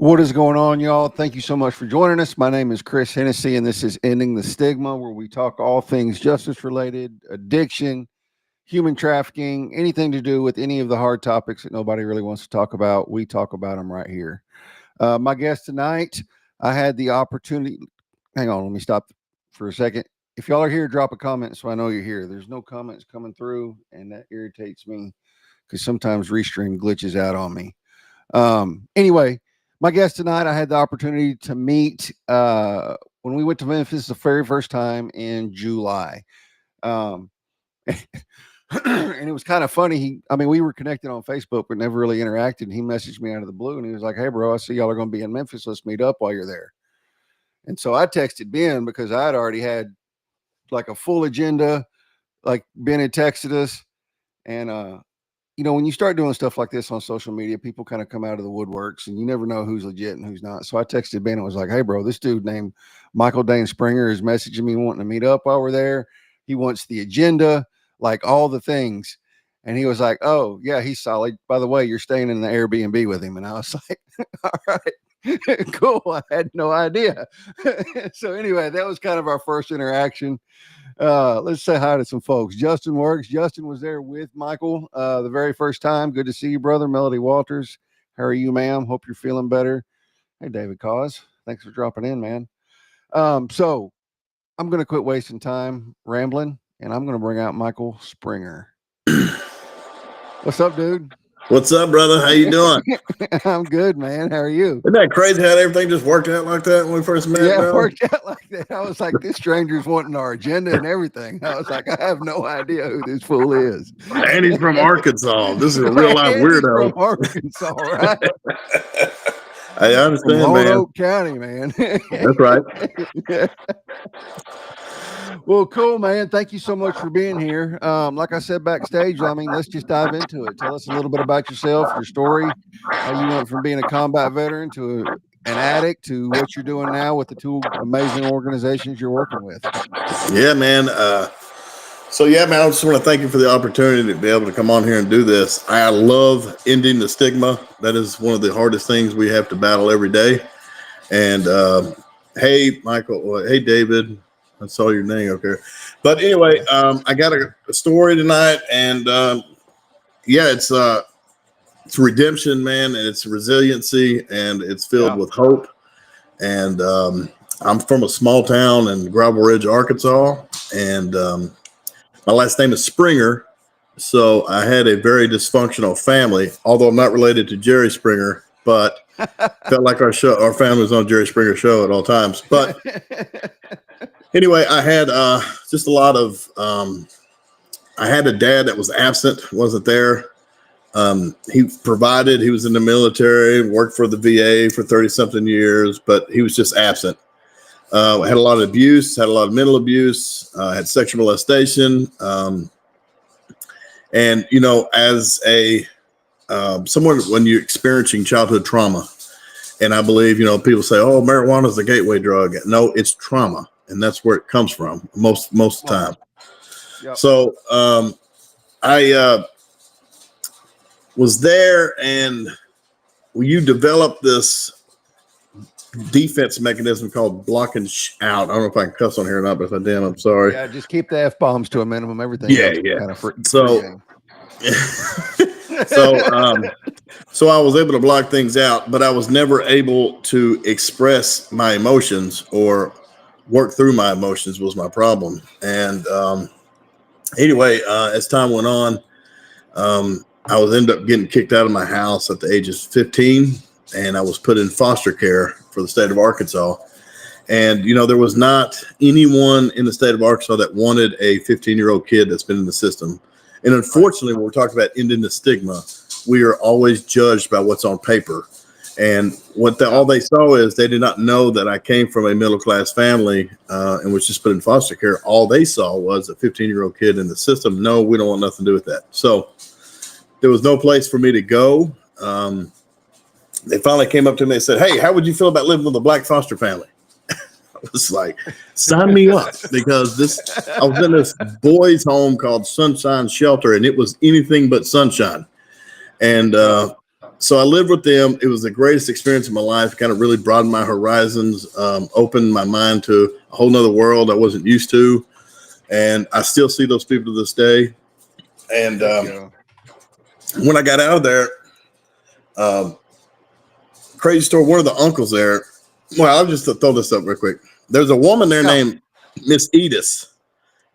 What is going on, y'all? Thank you so much for joining us. My name is Chris Hennessy, and this is Ending the Stigma, where we talk all things justice related, addiction, human trafficking, anything to do with any of the hard topics that nobody really wants to talk about. We talk about them right here. My guest tonight, I had the opportunity. Hang on, let me stop for a second. If y'all are here, drop a comment so I know you're here. There's no comments coming through, and that irritates me because sometimes Restream glitches out on me. Anyway, my guest tonight, I had the opportunity to meet when we went to Memphis the very first time in July. Um, and it was kind of funny. We were connected on Facebook, but never really interacted. And he messaged me out of the blue and he was like, "Hey, bro, I see y'all are going to be in Memphis. Let's meet up while you're there." And so I texted Ben because I had already had like a full agenda. Like Ben had texted us. And when you start doing stuff like this on social media, people kind of come out of the woodworks and you never know who's legit and who's not. So I texted Ben and was like, "Hey, bro, this dude named Michael Dane Springer is messaging me wanting to meet up while we're there. He wants the agenda, like all the things." And he was like, "Oh, yeah, he's solid. By the way, you're staying in the Airbnb with him." And I was like, "All right, cool. I had no idea." So anyway, that was kind of our first interaction. Let's say hi to some folks. Justin Works. Justin was there with Michael the very first time. Good to see you, brother. Melody Walters. How are you, ma'am? Hope you're feeling better. Hey, David Cause. Thanks for dropping in, man. So I'm going to quit wasting time rambling, and I'm going to bring out Michael Springer. What's up, dude? What's up, brother? How you doing? I'm good, man. How are you? Isn't that crazy how everything just worked out like that when we first met? Yeah, bro? it worked out like that. I was like, this stranger's wanting our agenda and everything. I was like, I have no idea who this fool is. And he's from Arkansas. This is a real life weirdo. From Arkansas, right? I understand, from Lone man. Oak County, man. That's right. Well, cool, man. Thank you so much for being here. Like I said backstage, let's just dive into it. Tell us a little bit about yourself, your story, how you went from being a combat veteran to an addict to what you're doing now with the two amazing organizations you're working with. Yeah, man. Man, I just want to thank you for the opportunity to be able to come on here and do this. I love ending the stigma. That is one of the hardest things we have to battle every day. And hey, Michael. Hey, David. I saw your name up here. But anyway, I got a story tonight, and it's redemption, man, and it's resiliency, and it's filled with hope. And I'm from a small town in Gravel Ridge, Arkansas, and my last name is Springer. So I had a very dysfunctional family, although I'm not related to Jerry Springer, but felt like our family was on Jerry Springer show at all times. But anyway, I had just a lot of I had a dad that was absent, wasn't there. He provided, he was in the military, worked for the VA for 30-something years, but he was just absent. Had a lot of abuse, had a lot of mental abuse, had sexual molestation. And, as a someone, when you're experiencing childhood trauma, and I believe, people say, "Oh, marijuana is a gateway drug." No, it's trauma. And that's where it comes from most of the time. Yep. So I was there, and you developed this defense mechanism called blocking out. I don't know if I can cuss on here or not, but if I did, I'm sorry. Yeah, just keep the F-bombs to a minimum. Everything. Yeah. Kind of So I was able to block things out, but I was never able to express my emotions or work through my emotions was my problem. And anyway, as time went on, I was ended up getting kicked out of my house at the age of 15, and I was put in foster care for the state of Arkansas. And, there was not anyone in the state of Arkansas that wanted a 15-year-old kid that's been in the system. And unfortunately, when we're talking about ending the stigma, we are always judged by what's on paper. And all they saw is they did not know that I came from a middle-class family and was just put in foster care. All they saw was a 15-year-old kid in the system. No, we don't want nothing to do with that. So there was no place for me to go. They finally came up to me and said, "Hey, how would you feel about living with a black foster family?" I was like, sign me up, because I was in this boys' home called Sunshine Shelter, and it was anything but sunshine. And So I lived with them. It was the greatest experience of my life. Kind of really broadened my horizons, opened my mind to a whole nother world I wasn't used to. And I still see those people to this day. And when I got out of there, crazy story. One of the uncles there. Well, I'll just throw this up real quick. There's a woman there named Miss Edith,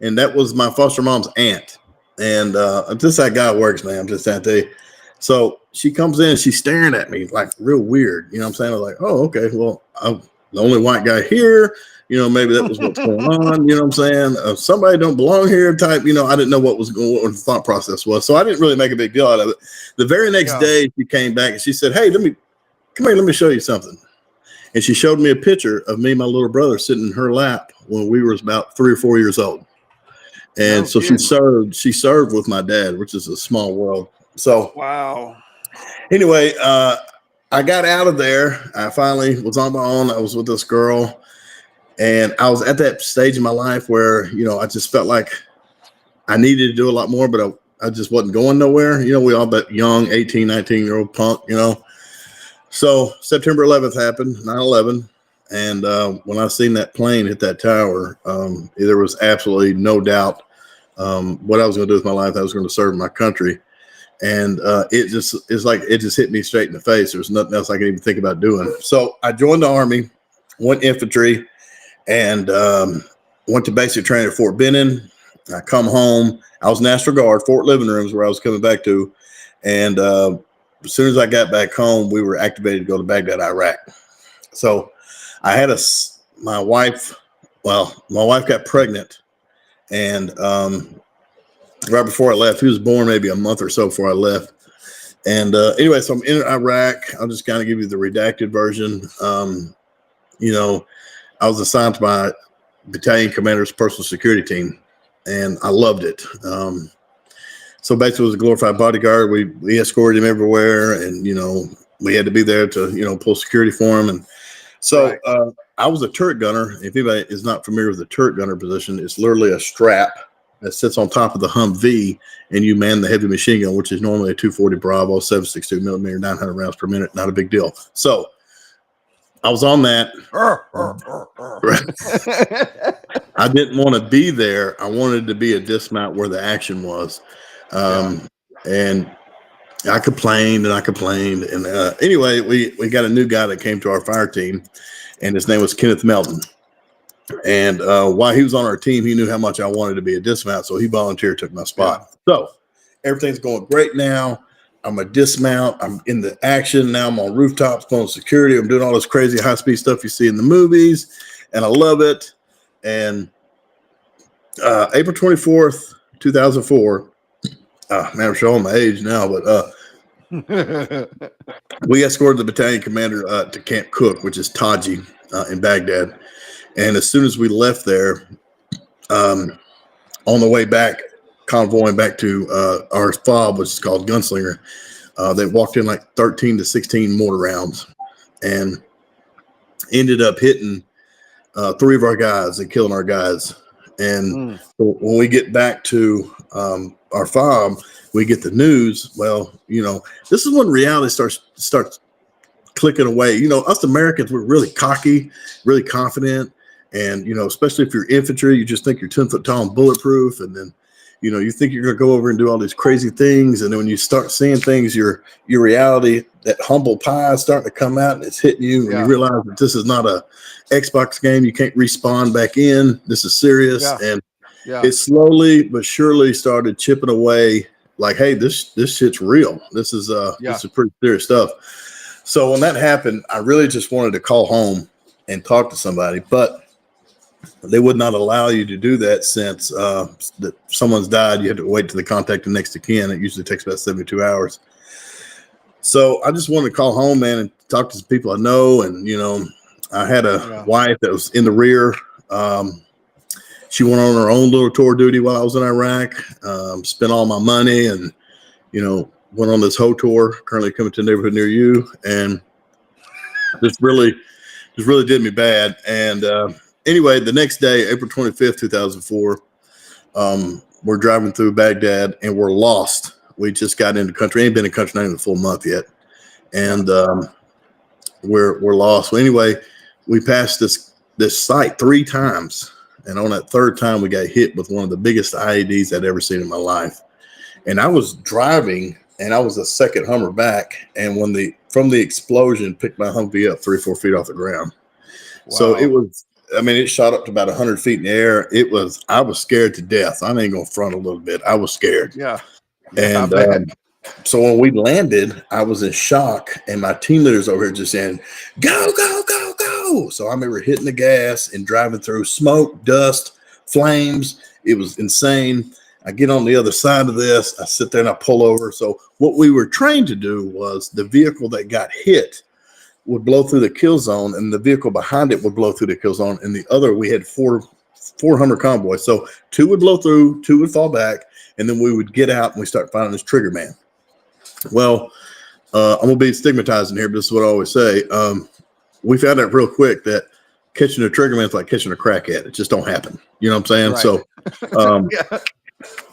and that was my foster mom's aunt. And just that guy works, man. I'm just saying to you. So she comes in and she's staring at me like real weird. You know what I'm saying? I was like, oh, okay. Well, I'm the only white guy here. You know, maybe that was what's going on. You know what I'm saying? Somebody don't belong here type. You know, I didn't know what was going, what the thought process was. So I didn't really make a big deal out of it. The very next day, she came back and she said, hey, come here, let me show you something. And she showed me a picture of me and my little brother sitting in her lap when we were about 3 or 4 years old. And so she served with my dad, which is a small world. So wow. Anyway, I got out of there. I finally was on my own. I was with this girl, and I was at that stage in my life where, you know, I just felt like I needed to do a lot more, but I just wasn't going nowhere. You know, we all that young 18, 19-year-old punk, you know. So September 11th happened, 9/11. And when I seen that plane hit that tower, there was absolutely no doubt what I was going to do with my life. I was going to serve my country. And it just hit me straight in the face. There was nothing else I could even think about doing. So I joined the Army, went infantry, and went to basic training at Fort Benning. I come home. I was National Guard. Fort Living Rooms where I was coming back to. And as soon as I got back home, we were activated to go to Baghdad, Iraq. So I had my wife got pregnant, and right before I left, he was born maybe a month or so before I left. And anyway, so I'm in Iraq. I'll just kind of give you the redacted version. You know, I was assigned to my battalion commander's personal security team, and I loved it. So basically, it was a glorified bodyguard. We escorted him everywhere, and, you know, we had to be there to, you know, pull security for him. And so I was a turret gunner. If anybody is not familiar with the turret gunner position, it's literally a strap that sits on top of the Humvee, and you man the heavy machine gun, which is normally a 240 Bravo, 7.62 millimeter, 900 rounds per minute. Not a big deal. So I was on that. I didn't want to be there. I wanted to be a dismount where the action was. And I complained. And anyway, we got a new guy that came to our fire team, and his name was Kenneth Melton. And while he was on our team, he knew how much I wanted to be a dismount, so he volunteered, took my spot. So everything's going great now. I'm a dismount. I'm in the action now. I'm on rooftops, pulling security. I'm doing all this crazy high-speed stuff you see in the movies, and I love it. And April 24th, 2004, man, I'm showing my age now, but we escorted the battalion commander to Camp Cook, which is Taji in Baghdad. And as soon as we left there, on the way back, convoying back to our FOB, which is called Gunslinger, they walked in like 13 to 16 mortar rounds and ended up hitting 3 of our guys and killing our guys. And when we get back to our FOB, we get the news. Well, you know, this is when reality starts clicking away. You know, us Americans, we're really cocky, really confident. And, you know, especially if you're infantry, you just think you're 10 foot tall and bulletproof. And then, you know, you think you're going to go over and do all these crazy things. And then when you start seeing things, your reality, that humble pie is starting to come out and it's hitting you. And you realize that this is not a Xbox game. You can't respawn back in. This is serious. And it slowly but surely started chipping away like, hey, this shit's real. This is pretty serious stuff. So when that happened, I really just wanted to call home and talk to somebody, but they would not allow you to do that since that someone's died. You have to wait till they contact the next of kin. It usually takes about 72 hours. So I just wanted to call home, man, and talk to some people I know. And, you know, I had a wife that was in the rear. She went on her own little tour duty while I was in Iraq, spent all my money and, you know, went on this whole tour, currently coming to a neighborhood near you. And just really did me bad. And anyway, the next day, April 25th, 2004, we're driving through Baghdad and we're lost. We just got into country. Ain't been in country not even a full month yet. and we're lost. Well, anyway, we passed this site 3 times, and on that 3rd time, we got hit with one of the biggest IEDs I'd ever seen in my life. And I was driving, and I was the second Hummer back, and from the explosion, picked my Humvee up 3 or 4 feet off the ground. Wow. So it was. I mean, it shot up to about 100 feet in the air. I was scared to death. I ain't gonna front a little bit. I was scared. Yeah. And so when we landed, I was in shock, and my team leaders over here just saying, "Go, go, go, go!" So I remember hitting the gas and driving through smoke, dust, flames. It was insane. I get on the other side of this. I sit there and I pull over. So what we were trained to do was the vehicle that got hit would blow through the kill zone, and the vehicle behind it would blow through the kill zone. And the other, we had four Hummer convoys. So 2 would blow through, 2 would fall back, and then we would get out and we start finding this trigger man. Well, I'm going to be stigmatizing here, but this is what I always say. We found out real quick that catching a trigger man is like catching a crackhead. It just don't happen. You know what I'm saying? Right. So, yeah.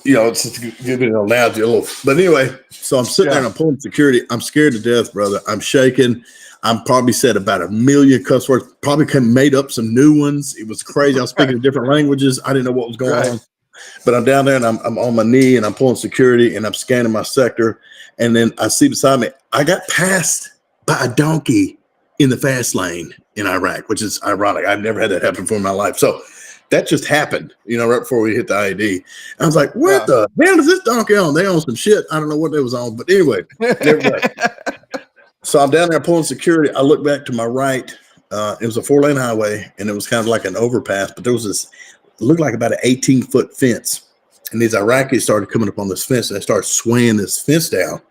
You know, it's just give it an analogy a little. But anyway, so I'm sitting there and I'm pulling security. I'm scared to death, brother. I'm shaking. I'm probably said about 1 million cuss words, probably made up some new ones. It was crazy. I was speaking different languages. I didn't know what was going on. But I'm down there and I'm on my knee and I'm pulling security and I'm scanning my sector. And then I see beside me, I got passed by a donkey in the fast lane in Iraq, which is ironic. I've never had that happen before in my life. So that just happened, you know, right before we hit the IED. And I was like, what the hell is this donkey on? They on some shit. I don't know what they was on. But anyway, so I'm down there pulling security. I look back to my right. It was a 4-lane highway, and it was kind of like an overpass, but there was this, it looked like about an 18-foot fence. And these Iraqis started coming up on this fence, and they started swaying this fence down.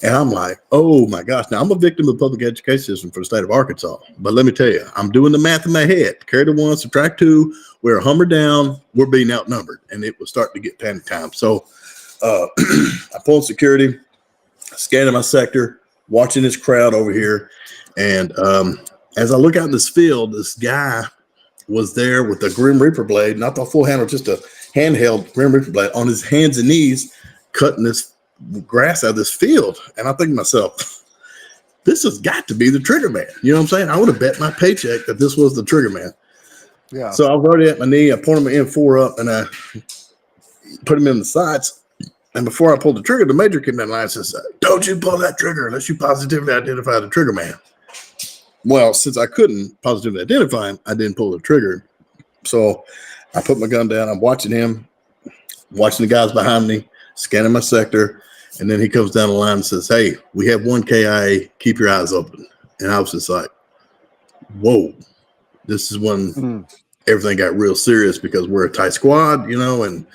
And I'm like, oh my gosh. Now, I'm a victim of the public education system for the state of Arkansas. But let me tell you, I'm doing the math in my head. Carry the 1, subtract 2, we're a Hummer down, we're being outnumbered. And it was starting to get panic time. So I pulled security, scanning my sector, watching this crowd over here. And as I look out in this field, this guy was there with a Grim Reaper blade, not the full handle, just a handheld Grim Reaper blade on his hands and knees, cutting this grass out of this field. And I think to myself, this has got to be the trigger man. You know what I'm saying? I would have bet my paycheck that this was the trigger man. Yeah. So I was already at my knee. I pointed my M4 up and I put him in the sights. And before I pulled the trigger, the major came down the line and says, "Don't you pull that trigger unless you positively identify the trigger man." Well, since I couldn't positively identify him, I didn't pull the trigger. So I put my gun down. I'm watching him, watching the guys behind me, scanning my sector. And then he comes down the line and says, "Hey, we have 1 KIA. Keep your eyes open." And I was just like, whoa, this is when everything got real serious because we're a tight squad, you know, and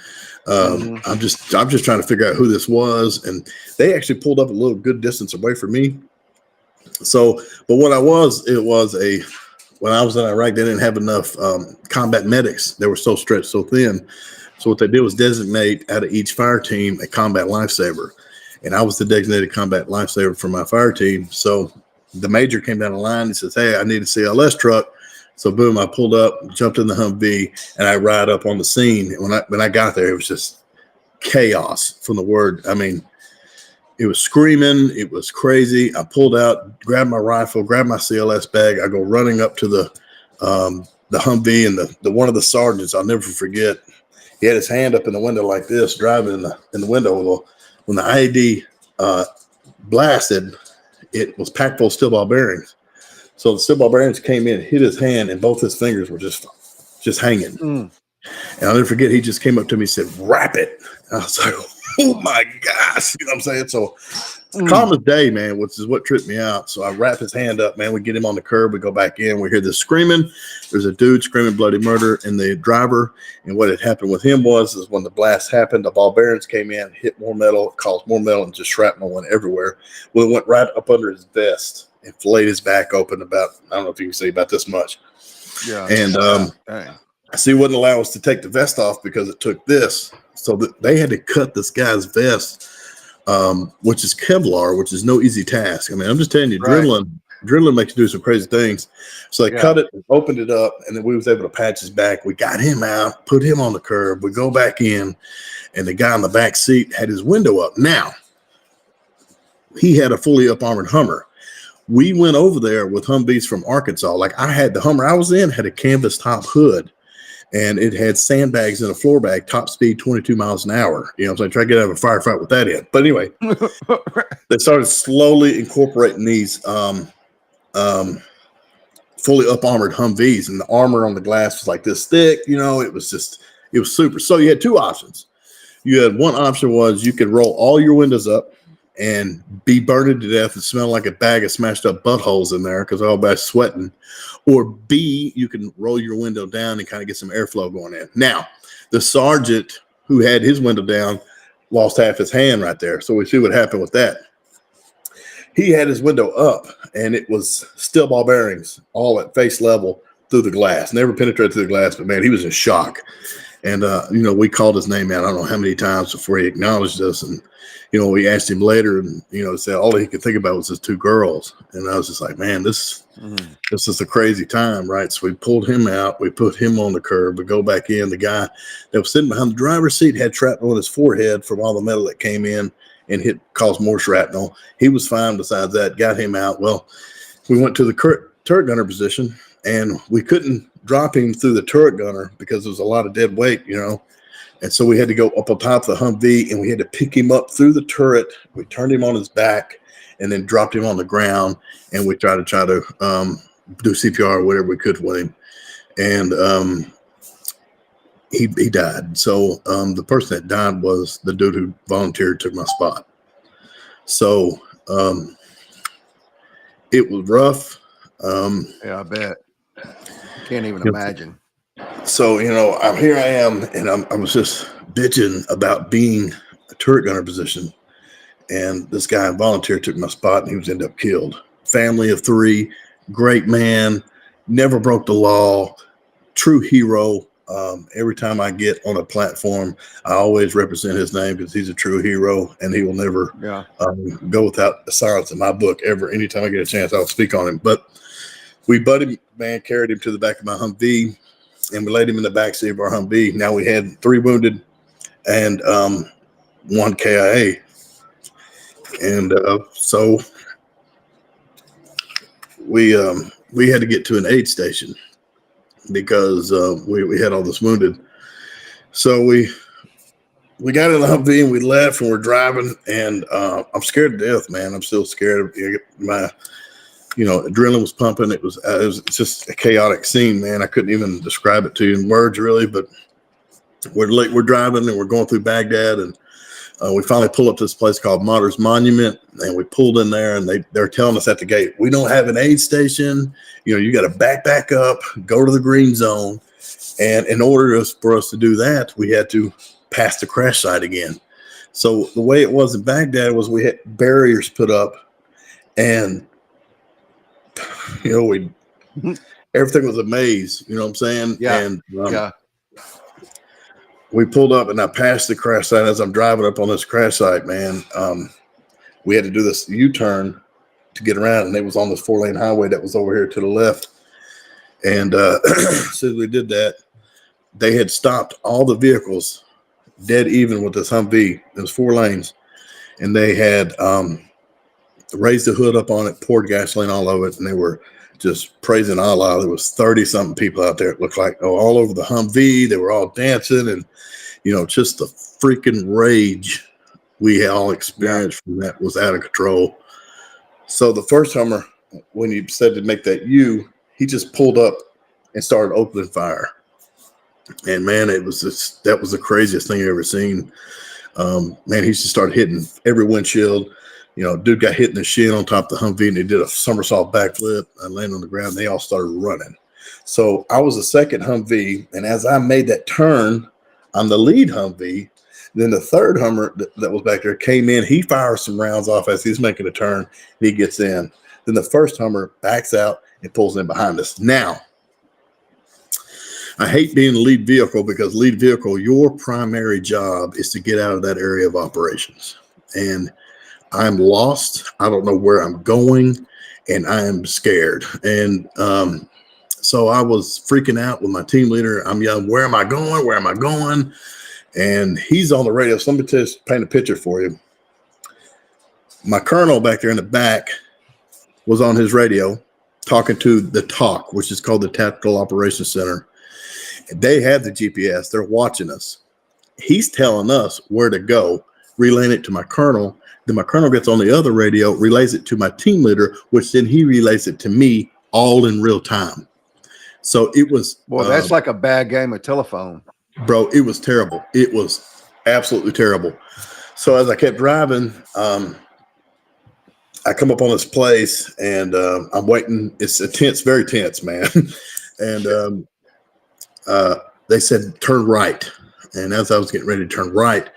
I'm just trying to figure out who this was. And they actually pulled up a little good distance away from me. So, but when I was when I was in Iraq, they didn't have enough combat medics. They were so stretched, so thin. So what they did was designate out of each fire team a combat lifesaver. And I was the designated combat lifesaver for my fire team. So the major came down the line and says, "Hey, I need a CLS truck." So boom, I pulled up, jumped in the Humvee, and I ride up on the scene. And when I got there, it was just chaos from the word. I mean, it was screaming. It was crazy. I pulled out, grabbed my rifle, grabbed my CLS bag. I go running up to the Humvee, and the one of the sergeants, I'll never forget, he had his hand up in the window like this, driving in the window. Well, when the IED blasted, it was packed full of steel ball bearings. So the steel ball bearings came in, hit his hand, and both his fingers were just hanging. And I'll never forget, he just came up to me and said, "Wrap it." And I was like, oh my gosh. You know what I'm saying? So calm as day, man, which is what tripped me out. So I wrap his hand up, man. We get him on the curb. We go back in. We hear this screaming. There's a dude screaming bloody murder in the driver. And what had happened with him is when the blast happened, the ball bearings came in, hit more metal, caused more metal, and just shrapnel went everywhere. Well, it went right up under his vest and filleted his back open about, I don't know if you can see, about this much. Yeah. And so he wouldn't allow us to take the vest off because it took this. So they had to cut this guy's vest, which is Kevlar, which is no easy task. I mean, I'm just telling you, adrenaline makes you do some crazy things. So they cut it, opened it up, and then we was able to patch his back. We got him out, put him on the curb. We go back in, and the guy in the back seat had his window up. Now, he had a fully up armored Hummer. We went over there with Humvees from Arkansas. Like I had the Hummer I was in had a canvas top hood, and it had sandbags in a floor bag, top speed 22 miles an hour. You know what I'm saying? Try to get out of a firefight with that in. But anyway, they started slowly incorporating these fully up armored Humvees, and the armor on the glass was like this thick. You know, it was super. So you had two options. You had one option was you could roll all your windows up and be burned to death and smell like a bag of smashed up buttholes in there because everybody's sweating. Or B, you can roll your window down and kind of get some airflow going in. Now, the sergeant who had his window down lost half his hand right there. So we see what happened with that. He had his window up, and it was steel ball bearings all at face level through the glass. Never penetrated through the glass, but man, he was in shock. And, you know, we called his name out, I don't know how many times before he acknowledged us. And, you know, we asked him later and, you know, said all he could think about was his two girls. And I was just like, man, this is a crazy time, right? So we pulled him out. We put him on the curb. We go back in. The guy that was sitting behind the driver's seat had shrapnel on his forehead from all the metal that came in and caused more shrapnel. He was fine besides that, got him out. Well, we went to the turret gunner position, and we couldn't drop him through the turret gunner because there was a lot of dead weight, you know. And so we had to go up on top of the Humvee, and we had to pick him up through the turret. We turned him on his back and then dropped him on the ground, and we tried to do CPR or whatever we could with him. And he died. So the person that died was the dude who volunteered, took my spot. So it was rough. Yeah, I bet. Can't even imagine. So, you know, here I am, and I was just bitching about being a turret gunner position. And this guy volunteer took my spot, and he was ended up killed. Family of 3, great man, never broke the law, true hero. Every time I get on a platform, I always represent his name because he's a true hero, and he will never go without a silence in my book ever. Anytime I get a chance, I'll speak on him. But we buddy man carried him to the back of my Humvee, and we laid him in the backseat of our Humvee. Now we had 3 wounded and 1 KIA. And so we had to get to an aid station because we had all this wounded. So we got in the Humvee and we left, and we're driving, and I'm scared to death, man. I'm still scared. My adrenaline was pumping. It was just a chaotic scene, man. I couldn't even describe it to you in words, really. But we're driving, and we're going through Baghdad, and we finally pull up to this place called Martyrs Monument, and we pulled in there, and they're telling us at the gate, we don't have an aid station. You got to back up, go to the green zone. And in order for us to do that, we had to pass the crash site again. So the way it was in Baghdad was we had barriers put up, and everything was a maze. You know what I'm saying? Yeah. And we pulled up, and I passed the crash site. As I'm driving up on this crash site, man, we had to do this U-turn to get around, and it was on this 4-lane highway that was over here to the left. And as soon as we did that, they had stopped all the vehicles dead even with this Humvee. It was 4 lanes, and they had raised the hood up on it, poured gasoline all over it, and they were just praising Allah. There was 30-something people out there. It looked like all over the Humvee. They were all dancing, and just the freaking rage we all experienced from that was out of control. So the first Hummer, when you said to make that U, he just pulled up and started opening fire. And man, that was the craziest thing I've ever seen. Man, he just started hitting every windshield. Dude got hit in the shin on top of the Humvee, and he did a somersault backflip and landed on the ground. And they all started running. So I was the second Humvee, and as I made that turn, I'm the lead Humvee. Then the third Hummer that was back there came in. He fires some rounds off as he's making a turn, and he gets in. Then the first Hummer backs out and pulls in behind us. Now, I hate being the lead vehicle because lead vehicle, your primary job is to get out of that area of operations. And I'm lost. I don't know where I'm going, and I am scared. And so I was freaking out with my team leader. I'm yelling, where am I going? Where am I going? And he's on the radio. So let me paint a picture for you. my colonel back there in the back was on his radio talking to the TOC, which is called the Tactical Operations Center. They have the GPS. They're watching us. He's telling us where to go, relaying it to my colonel. Then my colonel gets on the other radio, relays it to my team leader, which then he relays it to me, all in real time. So it was. Well, that's like a bad game of telephone. Bro, it was terrible. It was absolutely terrible. So as I kept driving, I come up on this place and I'm waiting. It's a tense, very tense, man. And they said, turn right. And as I was getting ready to turn right,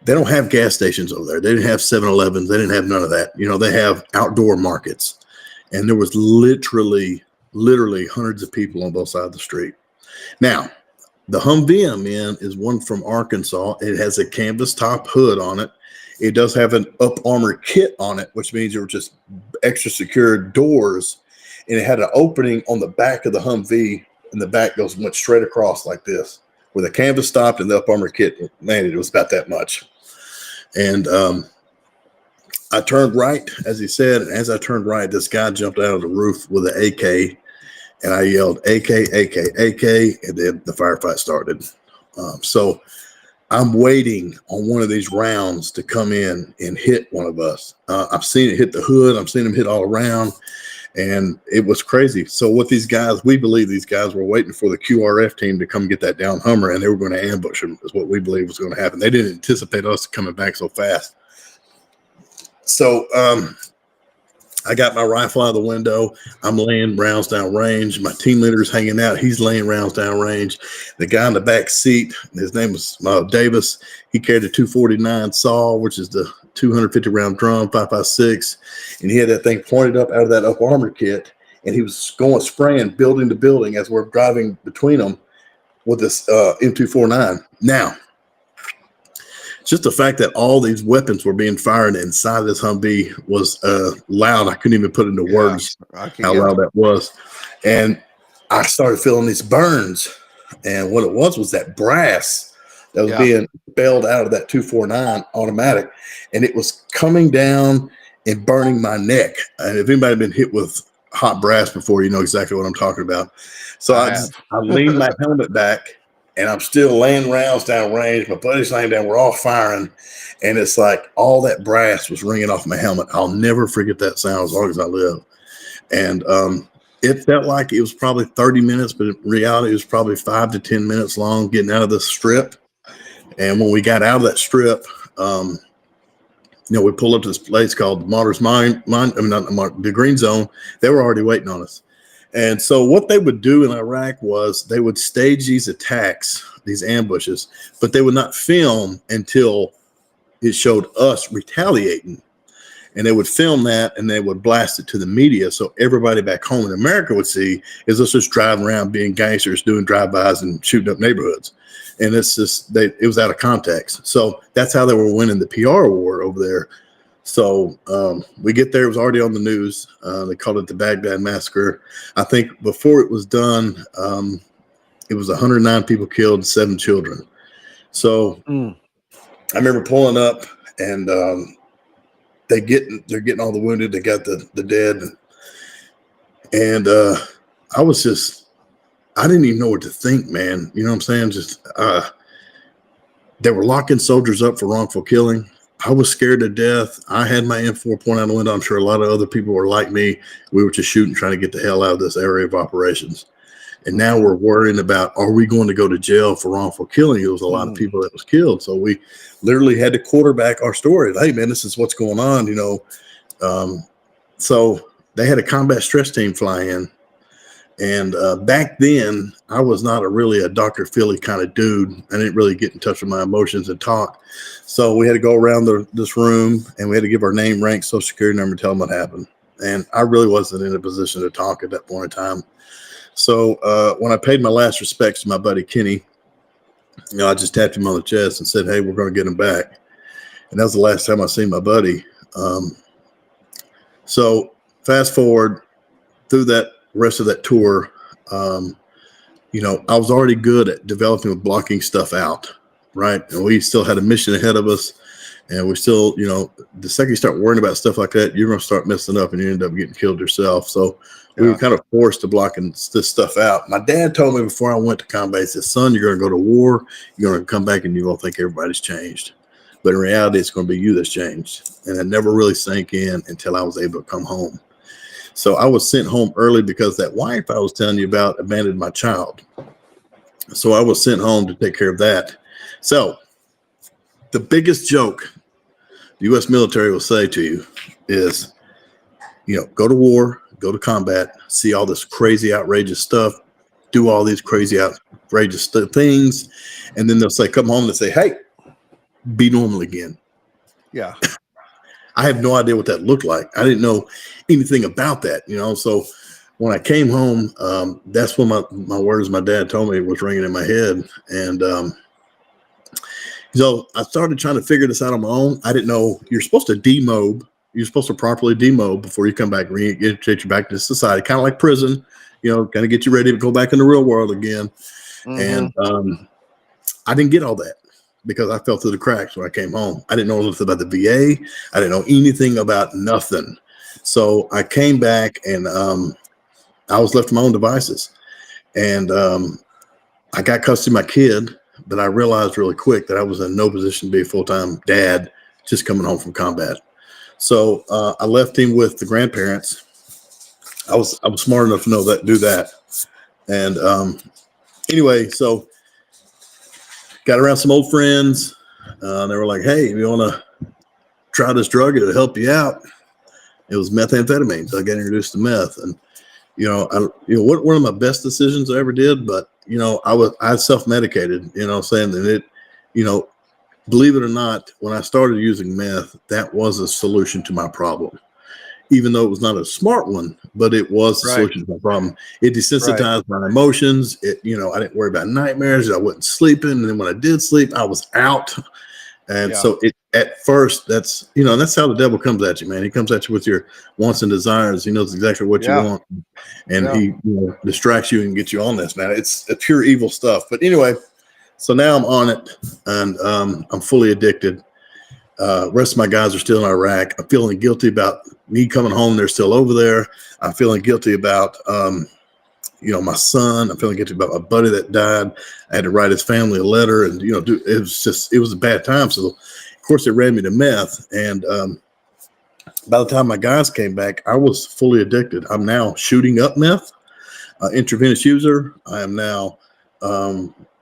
they don't have gas stations over there. They didn't have 7-Elevens. They didn't have none of that. You know, they have outdoor markets. And there was literally hundreds of people on both sides of the street. Now, the Humvee I'm in is one from Arkansas. It has a canvas top hood on it. It does have an up armor kit on it, which means there were just extra secure doors. And it had an opening on the back of the Humvee, and the back went straight across like this, where the canvas stopped and the up armor kit landed. It was about that much. And I turned right, as he said, and as I turned right, this guy jumped out of the roof with an AK, and I yelled, AK, AK, AK, and then the firefight started. So I'm waiting on one of these rounds to come in and hit one of us. I've seen it hit the hood. I've seen them hit all around, and it was crazy. So what these guys, we believe these guys were waiting for the QRF team to come get that down Hummer, and they were going to ambush them, is what we believe was going to happen. They didn't anticipate us coming back so fast. So I got my rifle out of the window. I'm laying rounds down range. My team leader's hanging out. He's laying rounds down range. The guy in the back seat, his name was Davis. He carried a 249 saw, which is the 250 round drum, 5.56, and he had that thing pointed up out of that up armor kit, and he was going spraying building to building as we're driving between them with this M249. Now, just the fact that all these weapons were being fired inside this Humvee was loud. I couldn't even put into words how loud that was. And I started feeling these burns. And what it was that brass that was being expelled out of that 249 automatic. And it was coming down and burning my neck. And if anybody had been hit with hot brass before, you know exactly what I'm talking about. So I leaned my helmet back. And I'm still laying rounds down range. My buddy's laying down. We're all firing. And it's like all that brass was ringing off my helmet. I'll never forget that sound as long as I live. And it felt like it was probably 30 minutes, but in reality, it was probably 5 to 10 minutes long getting out of the strip. And when we got out of that strip, you know, we pulled up to this place called Martyr's the Green Zone. They were already waiting on us. And so what they would do in Iraq was they would stage these attacks, these ambushes, but they would not film until it showed us retaliating. And they would film that and they would blast it to the media. So everybody back home in America would see is us just driving around being gangsters, doing drive-bys and shooting up neighborhoods. And it's just, it was out of context. So that's how they were winning the PR war over there. So we get there, it was already on the news. They called it the Baghdad Massacre. I think before it was done, it was 109 people killed, 7 children. So I remember pulling up and they're getting all the wounded. They got the dead. And I didn't even know what to think, man. You know what I'm saying? Just they were locking soldiers up for wrongful killing. I was scared to death. I had my M4 pointed out the window. I'm sure a lot of other people were like me. We were just shooting, trying to get the hell out of this area of operations. And now we're worrying about, are we going to go to jail for wrongful killing? There was a lot of people that was killed. So we literally had to quarterback our story. Hey, man, this is what's going on, you know. So they had a combat stress team fly in. And back then, I was not really a Dr. Philly kind of dude. I didn't really get in touch with my emotions and talk. So we had to go around this room, and we had to give our name, rank, social security number, tell them what happened. And I really wasn't in a position to talk at that point in time. So when I paid my last respects to my buddy Kenny, you know, I just tapped him on the chest and said, hey, we're going to get him back. And that was the last time I seen my buddy. So fast forward through that rest of that tour, you know, I was already good at developing and blocking stuff out, right? And we still had a mission ahead of us. And we're still, the second you start worrying about stuff like that, you're going to start messing up and you end up getting killed yourself. So we were kind of forced to blocking this stuff out. My dad told me before I went to combat, he said, son, you're going to go to war. You're going to come back and you're going to think everybody's changed. But in reality, it's going to be you that's changed. And it never really sank in until I was able to come home. So I was sent home early because that wife I was telling you about abandoned my child. So I was sent home to take care of that. So the biggest joke the U.S. military will say to you is, go to war, go to combat, see all this crazy, outrageous stuff, do all these crazy, outrageous things. And then they'll say, come home and say, hey, be normal again. Yeah. I have no idea what that looked like. I didn't know anything about that, So when I came home, that's when my words my dad told me was ringing in my head. And so I started trying to figure this out on my own. I didn't know you're supposed to demob. You're supposed to properly demob before you come back, reintegrate you back to society, kind of like prison, kind of get you ready to go back in the real world again. And I didn't get all that, because I fell through the cracks when I came home. I didn't know anything about the VA. I didn't know anything about nothing. So I came back and I was left to my own devices. And I got custody of my kid, but I realized really quick that I was in no position to be a full-time dad just coming home from combat. So I left him with the grandparents. I was smart enough to know that, do that. And anyway, so got around some old friends. They were like, hey, if you want to try this drug, it'll help you out. It was methamphetamine. So I got introduced to meth. And, one of my best decisions I ever did, but, I self-medicated, saying that it, believe it or not, when I started using meth, that was a solution to my problem. Even though it was not a smart one, but it was a solution to my problem. It desensitized my emotions. I didn't worry about nightmares. I wasn't sleeping. And then when I did sleep, I was out. And so at first, that's how the devil comes at you, man. He comes at you with your wants and desires. He knows exactly what you want. And he distracts you and gets you on this, man. It's a pure evil stuff. But anyway, so now I'm on it, and I'm fully addicted. Rest of my guys are still in Iraq. I'm feeling guilty about me coming home. They're still over there. I'm feeling guilty about, my son. I'm feeling guilty about my buddy that died. I had to write his family a letter, and, it was a bad time. So of course it ran me to meth. And, by the time my guys came back, I was fully addicted. I'm now shooting up meth, intravenous user. I am now,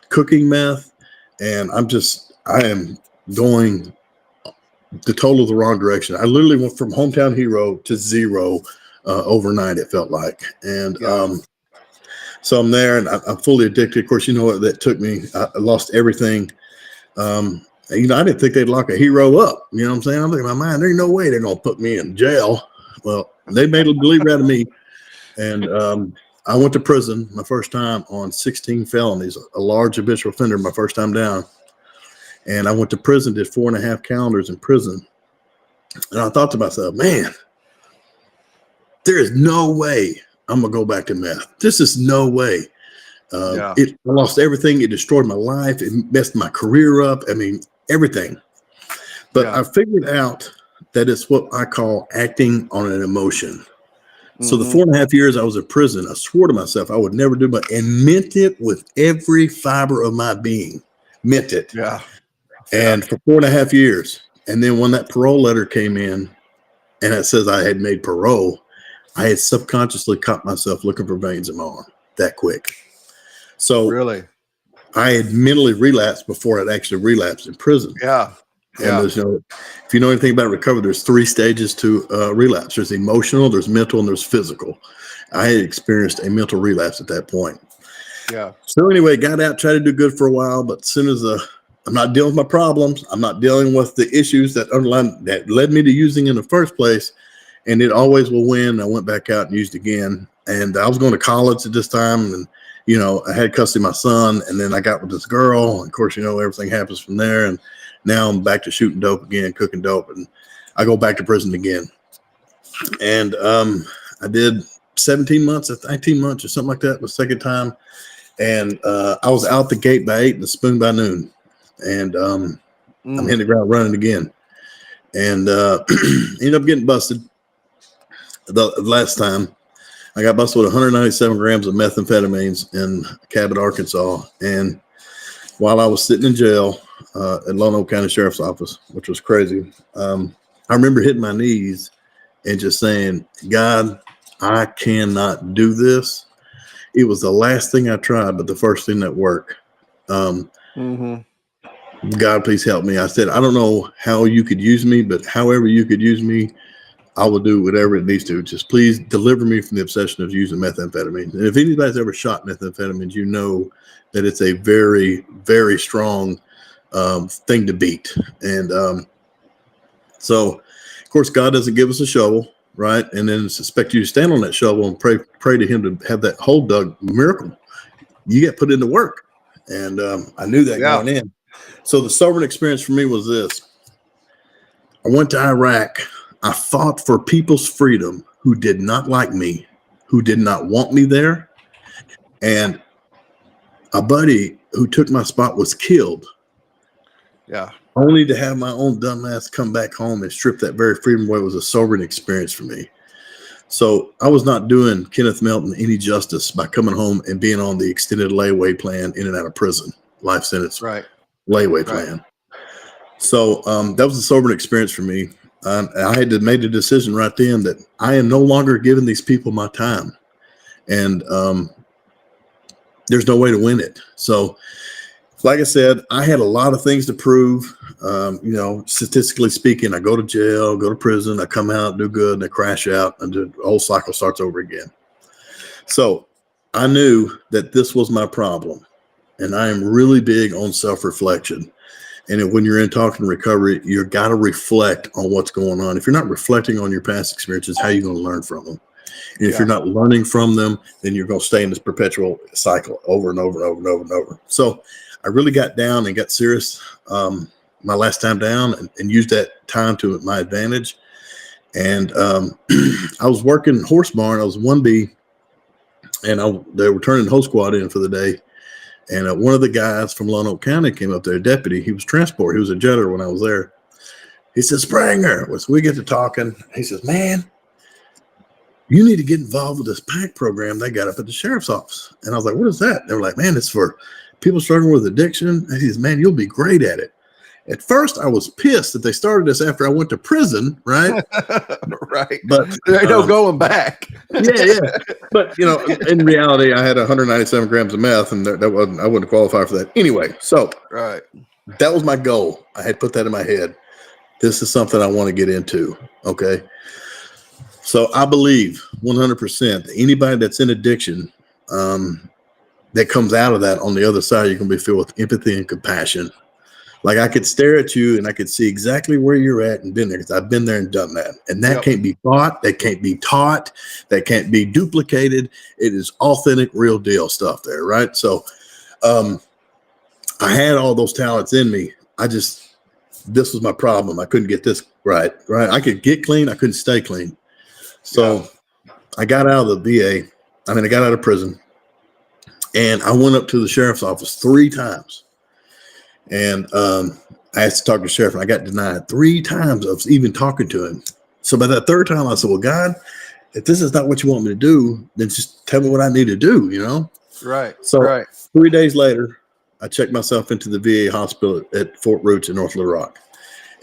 cooking meth, and I am going the total the wrong direction. I literally went from hometown hero to zero overnight, it felt like. And so I'm there, and I'm fully addicted. Of course, what that took me. I lost everything. I didn't think they'd lock a hero up. You know what I'm saying? I'm thinking in my mind, there's no way they're going to put me in jail. Well, they made a believer out of me. And I went to prison my first time on 16 felonies, a large habitual offender my first time down. And I went to prison, did 4.5 calendars in prison. And I thought to myself, man, there is no way I'm going to go back to meth. This is no way. I lost everything. It destroyed my life. It messed my career up. I mean, everything. But I figured out that it's what I call acting on an emotion. So the 4.5 years I was in prison, I swore to myself I would never do it, and meant it with every fiber of my being. Meant it. Yeah. And for 4.5 years. And then when that parole letter came in and it says I had made parole, I had subconsciously caught myself looking for veins in my arm that quick. So really, I had mentally relapsed before I'd actually relapsed in prison. Yeah. And there's, if you know anything about recovery, there's 3 stages to relapse. There's emotional, there's mental, and there's physical. I had experienced a mental relapse at that point. Yeah. So anyway, got out, tried to do good for a while, but as soon as I'm not dealing with my problems, I'm not dealing with the issues that led me to using in the first place, and it always will win. I went back out and used again, and I was going to college at this time, and I had custody of my son, and then I got with this girl. And of course, everything happens from there, and now I'm back to shooting dope again, cooking dope, and I go back to prison again. And I did 17 months, 19 months or something like that the second time. And I was out the gate by 8 and the spoon by noon. And I'm hitting the ground running again. and ended up getting busted. The last time I got busted with 197 grams of methamphetamines in Cabot, Arkansas. And while I was sitting in jail at Lone Oak County Sheriff's Office, which was crazy, I remember hitting my knees and just saying, God, I cannot do this. It was the last thing I tried, but the first thing that worked. God, please help me. I said, I don't know how you could use me, but however you could use me, I will do whatever it needs to. Just please deliver me from the obsession of using methamphetamine. And if anybody's ever shot methamphetamines, you know that it's a very, very strong thing to beat. And so, of course, God doesn't give us a shovel, right? And then expect you to stand on that shovel and pray to Him to have that hole dug. Miracle. You get put into work. And I knew that going in. So the sobering experience for me was this. I went to Iraq. I fought for people's freedom who did not like me, who did not want me there. And a buddy who took my spot was killed. Yeah. Only to have my own dumbass come back home and strip that very freedom away was a sobering experience for me. So I was not doing Kenneth Melton any justice by coming home and being on the extended layaway plan in and out of prison, life sentence, layaway plan. So that was a sobering experience for me. I had to make the decision right then that I am no longer giving these people my time, and there's no way to win it. So, like I said, I had a lot of things to prove. Statistically speaking, I go to jail, go to prison, I come out, do good, and I crash out, and the whole cycle starts over again. So I knew that this was my problem, and I am really big on self-reflection. And when you're in talking recovery, you got to reflect on what's going on. If you're not reflecting on your past experiences, how are you going to learn from them? And if you're not learning from them, then you're going to stay in this perpetual cycle over and over and over and over and over. So I really got down and got serious my last time down and used that time to my advantage. And I was working horse barn. I was 1B, and they were turning whole squad in for the day. And one of the guys from Lone Oak County came up there, a deputy. He was transport. He was a jetter when I was there. He said, Springer. So we get to talking. He says, man, you need to get involved with this PAC program they got up at the sheriff's office. And I was like, what is that? They were like, man, it's for people struggling with addiction. And he says, man, you'll be great at it. At first, I was pissed that they started this after I went to prison, right? Right. But there ain't no going back. Yeah. But, in reality, I had 197 grams of meth, and I wouldn't qualify for that. Anyway, so that was my goal. I had put that in my head. This is something I want to get into, okay? So I believe 100% that anybody that's in addiction that comes out of that on the other side, you're going to be filled with empathy and compassion. Like I could stare at you and I could see exactly where you're at and been there because I've been there and done that. And that can't be bought. That can't be taught. That can't be duplicated. It is authentic, real deal stuff there, right? So I had all those talents in me. This was my problem. I couldn't get this right? I could get clean. I couldn't stay clean. So I got out of the VA. I got out of prison. And I went up to the sheriff's office 3 times. And I asked to talk to the sheriff, and I got denied 3 times of even talking to him. So by that 3rd time, I said, well, God, if this is not what you want me to do, then just tell me what I need to do, Right. So 3 days later, I checked myself into the VA hospital at Fort Roots in North Little Rock.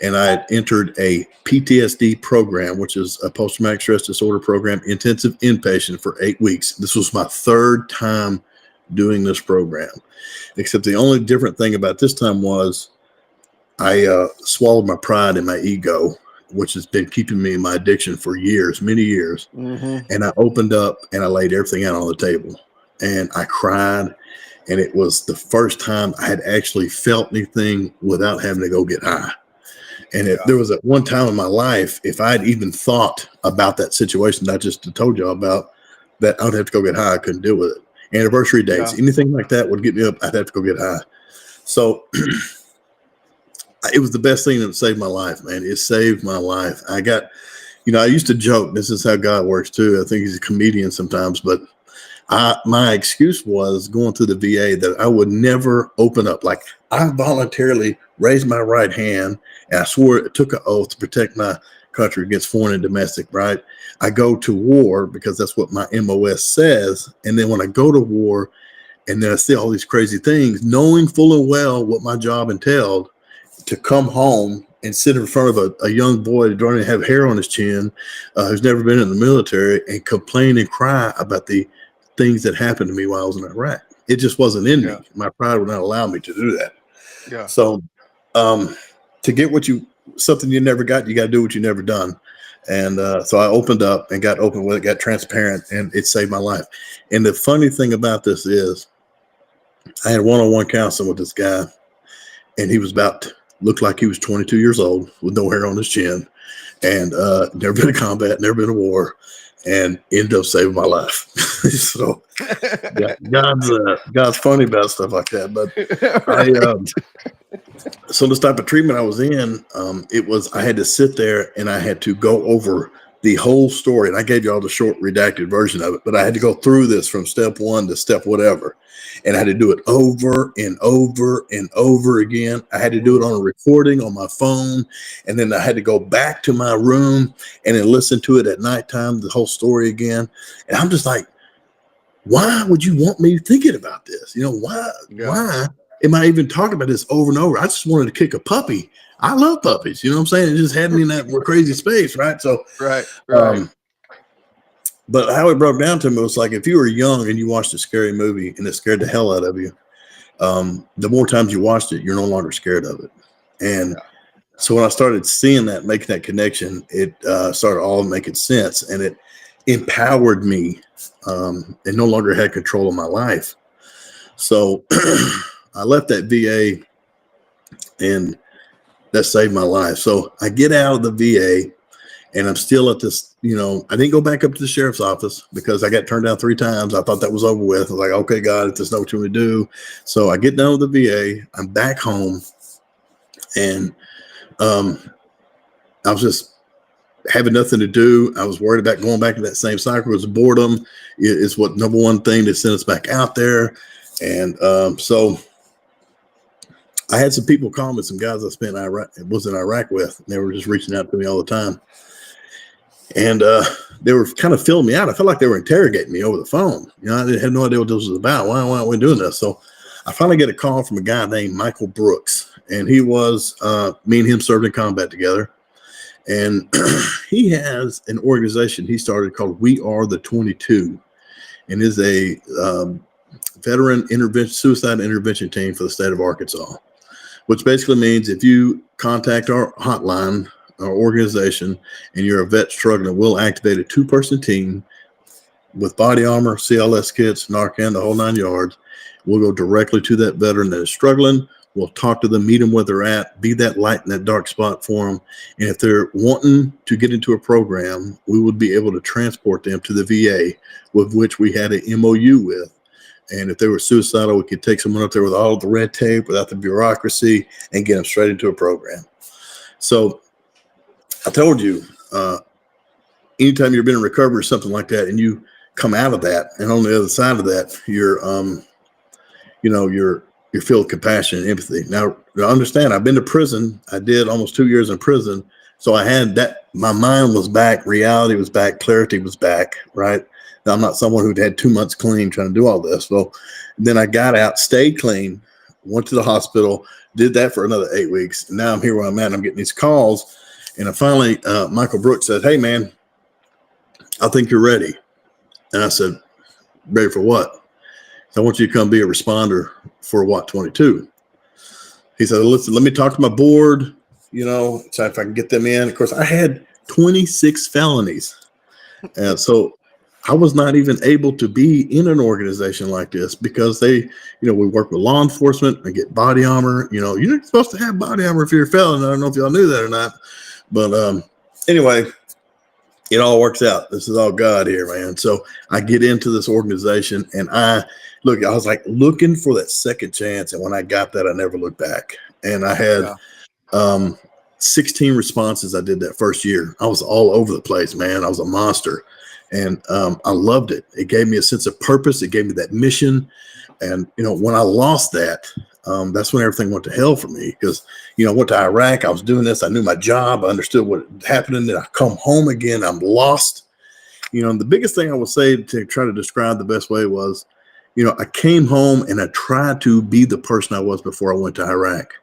And I had entered a PTSD program, which is a post-traumatic stress disorder program, intensive inpatient for 8 weeks. This was my 3rd time doing this program. Except the only different thing about this time was I swallowed my pride and my ego, which has been keeping me in my addiction for years, many years. And I opened up and I laid everything out on the table. And I cried. And it was the first time I had actually felt anything without having to go get high. And if there was at one time in my life, if I'd even thought about that situation that I just told you about, that I would have to go get high, I couldn't deal with it. Anniversary dates, anything like that would get me up. I'd have to go get high. So it was the best thing that saved my life, man. It saved my life. I got, I used to joke, this is how God works too. I think he's a comedian sometimes, but my excuse was going through the VA that I would never open up. Like, I voluntarily raised my right hand and I swore it took an oath to protect my country against foreign and domestic, right? I go to war because that's what my MOS says. And then when I go to war and then I see all these crazy things, knowing full and well what my job entailed, to come home and sit in front of a young boy who don't even have hair on his chin, who's never been in the military, and complain and cry about the things that happened to me while I was in Iraq. It just wasn't in me. My pride would not allow me to do that. Yeah. So to get something you never got, you got to do what you never done. And so I opened up and got open with it, got transparent, and it saved my life. And the funny thing about this is I had one-on-one counseling with this guy, and he was looked like he was 22 years old with no hair on his chin, and never been to combat, never been to war, and ended up saving my life. So God's funny about stuff like that. But so this type of treatment I was in, I had to sit there and I had to go over the whole story. And I gave you all the short redacted version of it, but I had to go through this from step one to step whatever. And I had to do it over and over and over again. I had to do it on a recording on my phone. And then I had to go back to my room and then listen to it at nighttime, the whole story again. And I'm just like, why would you want me thinking about this? Why am I even talking about this over and over? I just wanted to kick a puppy. I love puppies. You know what I'm saying? It just had me in that crazy space. Right. So, right. But how it broke down to me was like, if you were young and you watched a scary movie and it scared the hell out of you, the more times you watched it, you're no longer scared of it. And so when I started seeing that, making that connection, it started all making sense, and it empowered me and no longer had control of my life. So I left that VA, and that saved my life. So I get out of the VA, and I'm still at this, I didn't go back up to the sheriff's office because I got turned down 3 times. I thought that was over with. I was like, okay, God, if this is not what you want to do. So I get down with the VA. I'm back home, and I was just having nothing to do. I was worried about going back to that same cycle. It was boredom. It's what number one thing that sent us back out there. And so I had some people call me, some guys I was in Iraq with, and they were just reaching out to me all the time. And they were kind of filling me out. I felt like they were interrogating me over the phone. I had no idea what this was about. Why aren't we doing this? So I finally get a call from a guy named Michael Brooks, and he was, me and him served in combat together. And he has an organization he started called We Are the 22, and is a veteran suicide intervention team for the state of Arkansas, which basically means if you contact our hotline, our organization, and you're a vet struggling, we'll activate a 2-person team with body armor, CLS kits, Narcan, the whole 9 yards. We'll go directly to that veteran that is struggling. We'll talk to them, meet them where they're at, be that light in that dark spot for them. And if they're wanting to get into a program, we would be able to transport them to the VA, with which we had an MOU with. And if they were suicidal, we could take someone up there with all the red tape, without the bureaucracy, and get them straight into a program. So I told you, anytime you've been in recovery or something like that, and you come out of that, and on the other side of that, you're filled with compassion and empathy. Now, understand, I've been to prison. I did almost 2 years in prison. So I had that, my mind was back, reality was back, clarity was back, right? Now, I'm not someone who'd had 2 months clean trying to do all this. So then I got out, stayed clean, went to the hospital, did that for another 8 weeks. And now I'm here where I'm at, and I'm getting these calls. And I finally, Michael Brooks said, hey, man, I think you're ready. And I said, ready for what? I want you to come be a responder for WAT 22. He said, listen, let me talk to my board, so if I can get them in. Of course, I had 26 felonies. And so I was not even able to be in an organization like this because we work with law enforcement and get body armor. You're not supposed to have body armor if you're a felon. I don't know if y'all knew that or not. But anyway, it all works out. This is all God here, man. So I get into this organization, and I was like looking for that second chance. And when I got that, I never looked back. And I had 16 responses I did that first year. I was all over the place, man. I was a monster. And I loved it. It gave me a sense of purpose. It gave me that mission. And, when I lost that, that's when everything went to hell for me because, I went to Iraq. I was doing this. I knew my job. I understood what was happening. Then I come home again. I'm lost. And the biggest thing I would say to try to describe the best way was, I came home and I tried to be the person I was before I went to Iraq,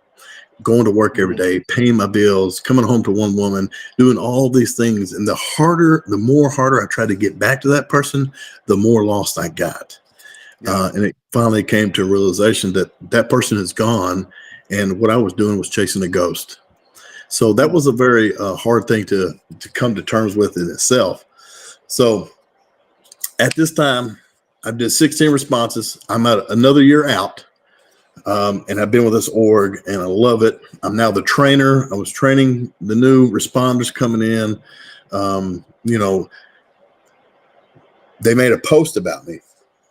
going to work every day, paying my bills, coming home to one woman, doing all these things. And the more harder I tried to get back to that person, the more lost I got. And it finally came to a realization that that person is gone. And what I was doing was chasing a ghost. So that was a very hard thing to come to terms with in itself. So at this time, I did 16 responses. I'm at another year out. And I've been with this org and I love it. I'm now the trainer. I was training the new responders coming in. They made a post about me.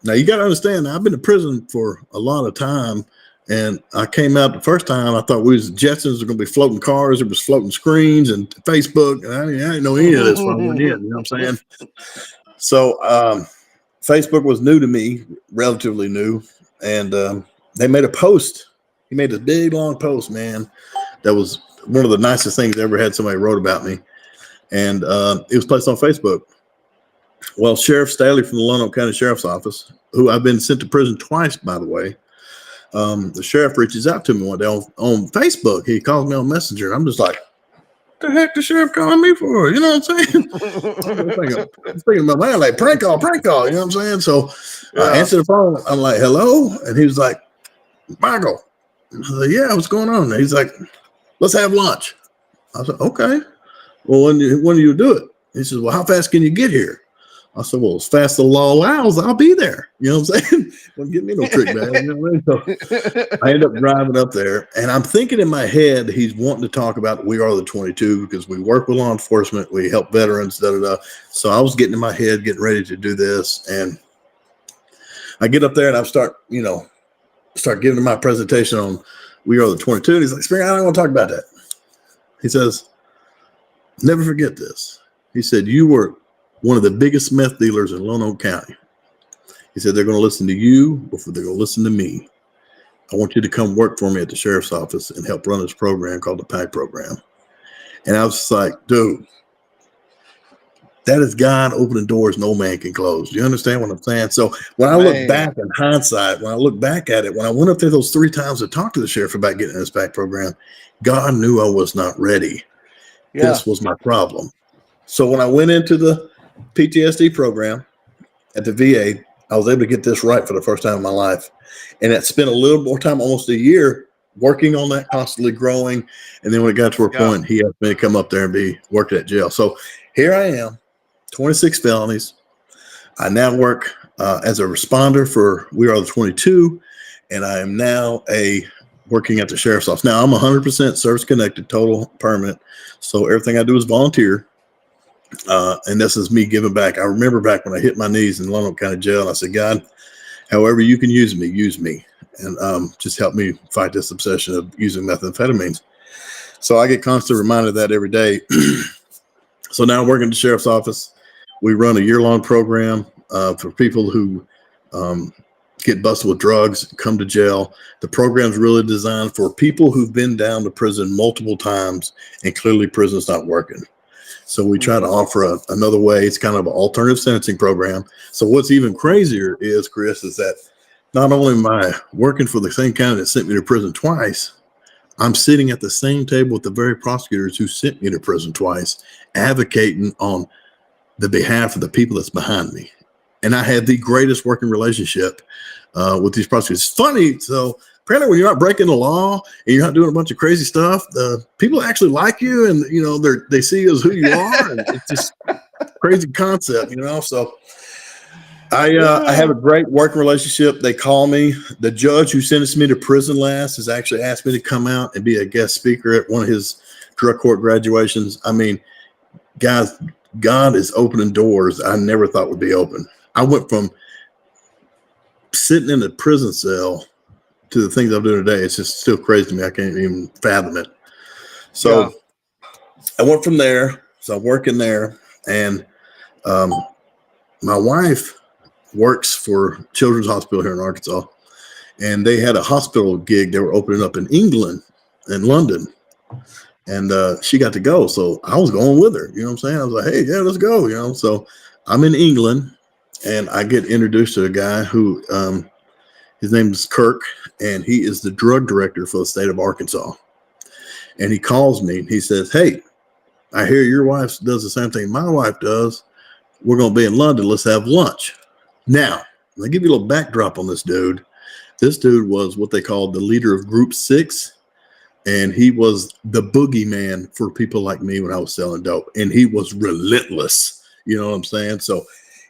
Now you got to understand, I've been in prison for a lot of time. And I came out the first time, I thought we was Jetsons were going to be floating cars. It was floating screens and Facebook. And I didn't know any of this when I went in, you know what I'm saying? So Facebook was new to me, relatively new. And they made a post. He made this big, long post, man. That was one of the nicest things I ever had somebody wrote about me. And it was placed on Facebook. Well, Sheriff Staley from the Lonoke County Sheriff's Office, who I've been sent to prison twice, by the way, the sheriff reaches out to me one day on Facebook. He calls me on Messenger. I'm just like, what the heck the sheriff calling me for? You know what I'm saying? I'm thinking about, man, like prank call, you know what I'm saying? So I answered the phone. I'm like, hello? And he was like, Michael. I was like, yeah, what's going on? And he's like, let's have lunch. I said, okay. Well, when do you do it? He says, well, how fast can you get here? I said, well, as fast as the law allows, I'll be there. You know what I'm saying? Don't give me no trick bag. You know what I mean? So I end up driving up there, and I'm thinking in my head, he's wanting to talk about We Are the 22 because we work with law enforcement. We help veterans, da-da-da. So I was getting in my head, getting ready to do this. And I get up there and I start giving him my presentation on We Are the 22. And he's like, Springer, I don't want to talk about that. He says, never forget this. He said, you were one of the biggest meth dealers in Lonoke County. He said, they're going to listen to you before they're going to listen to me. I want you to come work for me at the sheriff's office and help run this program called the PAC program. And I was just like, dude, that is God opening doors no man can close. Do you understand what I'm saying? So when I look back in hindsight, when I look back at it, when I went up there those 3 times to talk to the sheriff about getting in this PAC program, God knew I was not ready. Yeah. This was my problem. So when I went into the PTSD program at the VA, I was able to get this right for the first time in my life. And it spent a little more time, almost a year, working on that, constantly growing. And then when it got to a point, he asked me to come up there and be working at jail. So here I am, 26 felonies. I now work as a responder for We Are the 22, and I am now working at the sheriff's office. Now I'm 100% service connected, total permanent. So everything I do is volunteer. And this is me giving back. I remember back when I hit my knees in Lonoke County Jail, and I said, God, however you can use me, and just help me fight this obsession of using methamphetamines. So I get constantly reminded of that every day. So now I'm working at the sheriff's office. We run a year-long program for people who get busted with drugs, come to jail. The program's really designed for people who've been down to prison multiple times, and clearly prison's not working. So we try to offer another way. It's kind of an alternative sentencing program. So what's even crazier is, Chris, is that not only am I working for the same county that sent me to prison twice, I'm sitting at the same table with the very prosecutors who sent me to prison twice, advocating on the behalf of the people that's behind me. And I had the greatest working relationship with these prosecutors. It's funny. So apparently when you're not breaking the law and you're not doing a bunch of crazy stuff, the people actually like you, and they see you as who you are. And it's just crazy concept, So I have a great working relationship. They call me. The judge who sentenced me to prison last has actually asked me to come out and be a guest speaker at one of his drug court graduations. I mean, guys, God is opening doors I never thought would be open. I went from sitting in a prison cell to the things I'm doing today. It's just still crazy to me. I can't even fathom it. So I went from there. So I'm working there, and my wife works for Children's Hospital here in Arkansas, and they had a hospital gig they were opening up in England and London. And she got to go. So I was going with her. You know what I'm saying? I was like, hey, yeah, let's go. You know, so I'm in England and I get introduced to a guy who his name is Kirk, and he is the drug director for the state of Arkansas. And he calls me and he says, hey, I hear your wife does the same thing my wife does. We're going to be in London. Let's have lunch. Now, let me give you a little backdrop on this dude. This dude was what they called the leader of Group 6. And he was the boogeyman for people like me when I was selling dope. And he was relentless. You know what I'm saying? So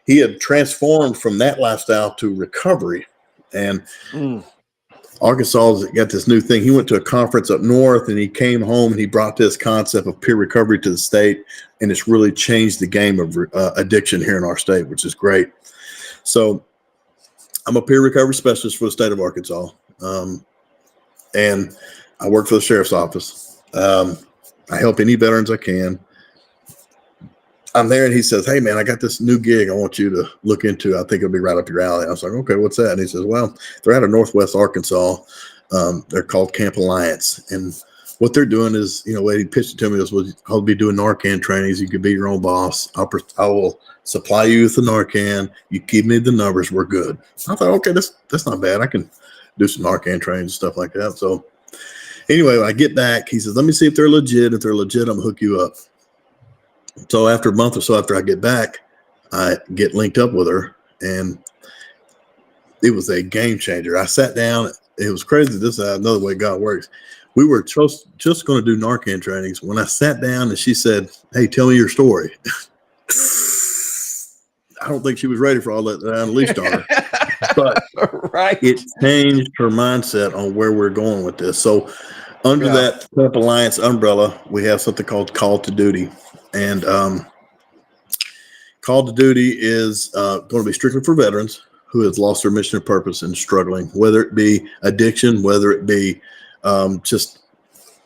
he had transformed from that lifestyle to recovery. And Arkansas's got this new thing. He went to a conference up north and he came home and he brought this concept of peer recovery to the state. And it's really changed the game of addiction here in our state, which is great. So I'm a peer recovery specialist for the state of Arkansas. And I work for the sheriff's office. I help any veterans I can. I'm there and he says, hey, man, I got this new gig I want you to look into. I think it'll be right up your alley. I was like, okay, what's that? And he says, well, they're out of Northwest Arkansas. They're called Camp Alliance. And what they're doing is, you know, what he pitched it to me was, I'll be doing Narcan trainings. You can be your own boss. I will supply you with the Narcan. You give me the numbers. We're good. I thought, okay, that's not bad. I can do some Narcan trainings and stuff like that. So anyway, when I get back, he says, let me see if they're legit. If they're legit, I'm going to hook you up. So after a month or so after I get back, I get linked up with her, and it was a game changer. I sat down. It was crazy. This is another way God works. We were just going to do Narcan trainings. When I sat down and she said, hey, tell me your story. I don't think she was ready for all that I unleashed on her. But right. It changed her mindset on where we're going with this. So under that Camp Alliance umbrella, we have something called Call to Duty. And Call to Duty is going to be strictly for veterans who have lost their mission and purpose and struggling, whether it be addiction, whether it be just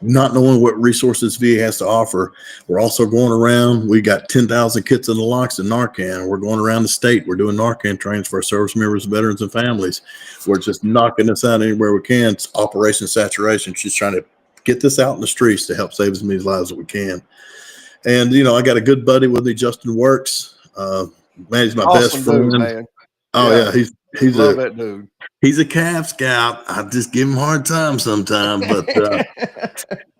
not knowing what resources VA has to offer. We're also going around. We got 10,000 kits in the locks and Narcan. We're going around the state. We're doing Narcan trainings for our service members, veterans, and families. We're just knocking this out anywhere we can. It's Operation Saturation. She's trying to get this out in the streets to help save as many lives as we can. And, you know, I got a good buddy with me, Justin Works. Man, he's my best friend. Dude, man. Oh, yeah. He's love that dude. He's a Cab Scout. I just give him a hard time sometimes, but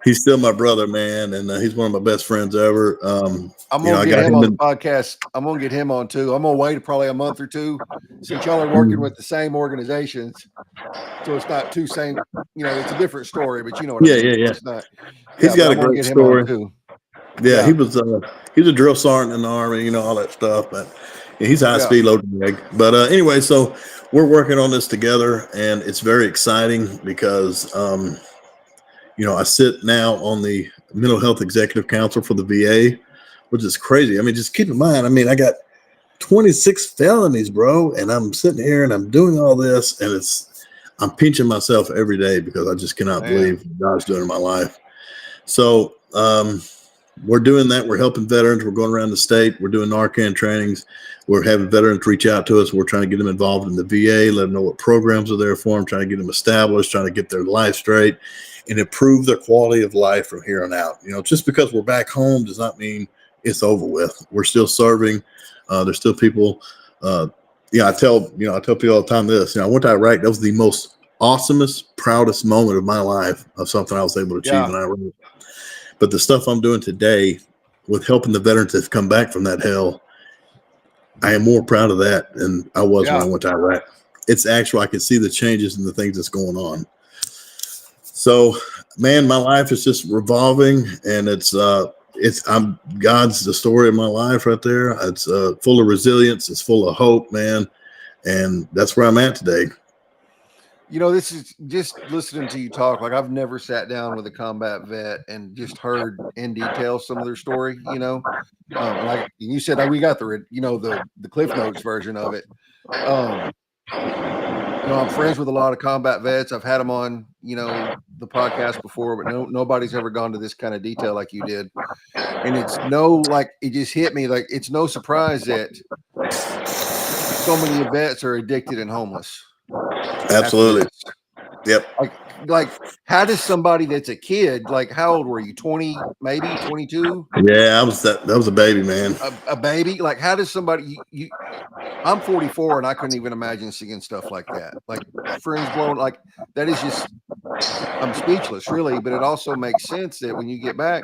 he's still my brother, man. And he's one of my best friends ever. I'm going to get him on the podcast. I'm going to get him on too. I'm going to wait probably a month or two since y'all are working with the same organizations. So it's not two same, you know, it's a different story, but you know what I mean. Yeah. It's not, he's got a great story. Yeah, he was a drill sergeant in the Army, you know, all that stuff. But he's high speed loading rig. But anyway, so we're working on this together, and it's very exciting because, you know, I sit now on the Mental Health Executive Council for the VA, which is crazy. I mean, just keep in mind, I mean, I got 26 felonies, bro, and I'm sitting here and I'm doing all this, and I'm pinching myself every day because I just cannot believe what God's doing in my life. So we're doing that. We're helping veterans. We're going around the state. We're doing Narcan trainings. We're having veterans reach out to us. We're trying to get them involved in the VA, let them know what programs are there for them, trying to get them established, trying to get their life straight and improve their quality of life from here on out. You know, just because we're back home does not mean it's over with. We're still serving. There's still people. I tell people all the time this. You know, I went to Iraq. That was the most awesomest, proudest moment of my life of something I was able to achieve in Iraq. But the stuff I'm doing today with helping the veterans that have come back from that hell, I am more proud of that than I was when I went to Iraq. It's actual. I can see the changes and the things that's going on. So, man, my life is just revolving, and God's the story of my life right there. It's full of resilience. It's full of hope, man. And that's where I'm at today. You know, this is just listening to you talk. Like, I've never sat down with a combat vet and just heard in detail some of their story, you know, like you said, we got the Cliff Notes version of it. You know, I'm friends with a lot of combat vets. I've had them on, you know, the podcast before, but nobody's ever gone to this kind of detail like you did. And it just hit me like it's no surprise that so many vets are addicted and homeless. Absolutely. Yep. Like, how does somebody that's a kid, like, how old were you? 20, maybe 22? Yeah, that was a baby, man. A baby? Like, how does somebody, I'm 44 and I couldn't even imagine seeing stuff like that. Like, friends blown, like, that is just, I'm speechless, really. But it also makes sense that when you get back,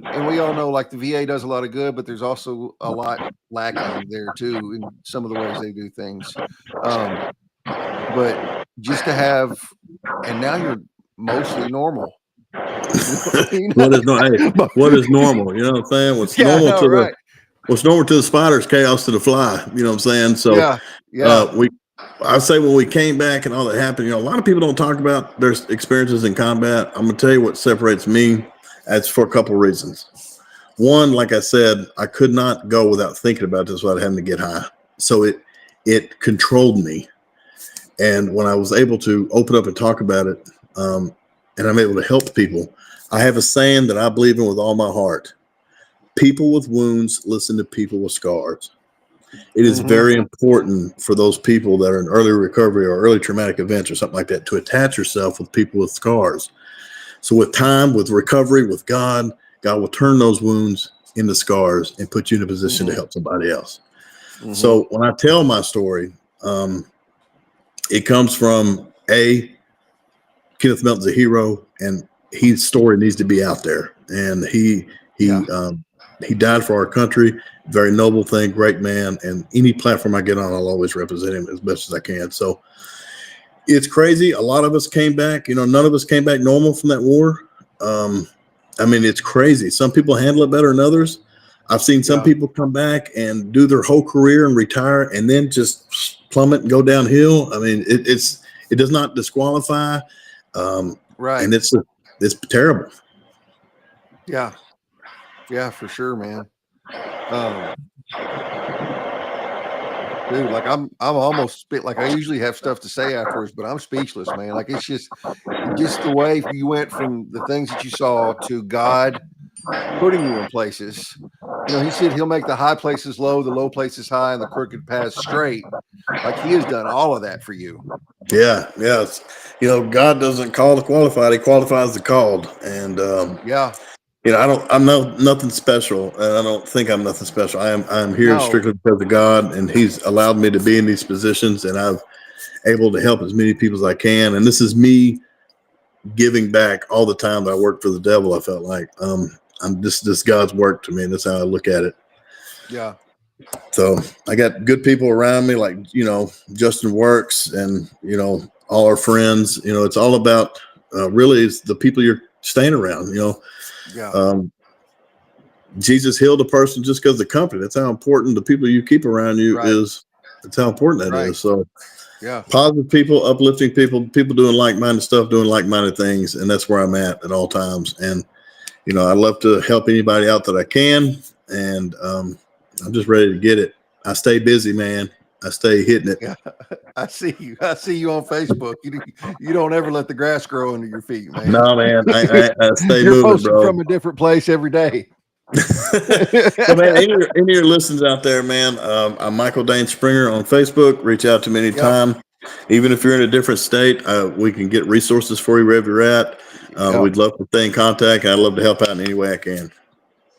and we all know, like, the VA does a lot of good, but there's also a lot lacking there too in some of the ways they do things. But just to have, and now you're mostly normal. What is normal? You know what I'm saying? What's normal to the spider is chaos to the fly. You know what I'm saying? So I say when we came back and all that happened, a lot of people don't talk about their experiences in combat. I'm gonna tell you what separates me. That's for a couple of reasons. One, like I said, I could not go without thinking about this without having to get high. So it controlled me. And when I was able to open up and talk about it, and I'm able to help people, I have a saying that I believe in with all my heart. People with wounds listen to people with scars. It is very important for those people that are in early recovery or early traumatic events or something like that to attach yourself with people with scars. So with time, with recovery, with God will turn those wounds into scars and put you in a position to help somebody else. So when I tell my story, it comes from Kenneth Melton's a hero, and his story needs to be out there. And he died for our country. Very noble thing, great man. And any platform I get on, I'll always represent him as best as I can. So it's crazy. A lot of us came back. None of us came back normal from that war. It's crazy. Some people handle it better than others. I've seen some people come back and do their whole career and retire and then just plummet and go downhill. It does not disqualify. Right. And it's terrible. Yeah. Yeah, for sure, man. Dude, like I'm almost like I usually have stuff to say afterwards, but I'm speechless, man. Like it's just the way you went from the things that you saw to God putting you in places. He said he'll make the high places low, the low places high, and the crooked paths straight. Like he has done all of that for you. Yeah. Yes. God doesn't call the qualified; He qualifies the called. And I'm nothing special, and I don't think I'm nothing special. I'm here strictly because of God, and He's allowed me to be in these positions, and I've able to help as many people as I can. And this is me giving back all the time that I worked for the devil. I felt like I'm this God's work to me, and that's how I look at it. Yeah. So I got good people around me, like Justin Works, and all our friends. It's all about really it's the people you're staying around. Jesus healed a person just because of the company. That's how important the people you keep around you is. That's how important that is. So positive people, uplifting people doing like-minded stuff, doing like-minded things, and that's where I'm at all times. And I love to help anybody out that I can, and I'm just ready to get it. I stay busy, man. I stay hitting it. Yeah, I see you. I see you on Facebook. You don't ever let the grass grow under your feet, man. No, man. I stay You're moving, posting bro. from a different place every day. So, man, any of your listeners out there, man, I'm Michael Dane Springer on Facebook. Reach out to me anytime. Even if you're in a different state, we can get resources for you wherever you're at. We'd love to stay in contact. I'd love to help out in any way I can.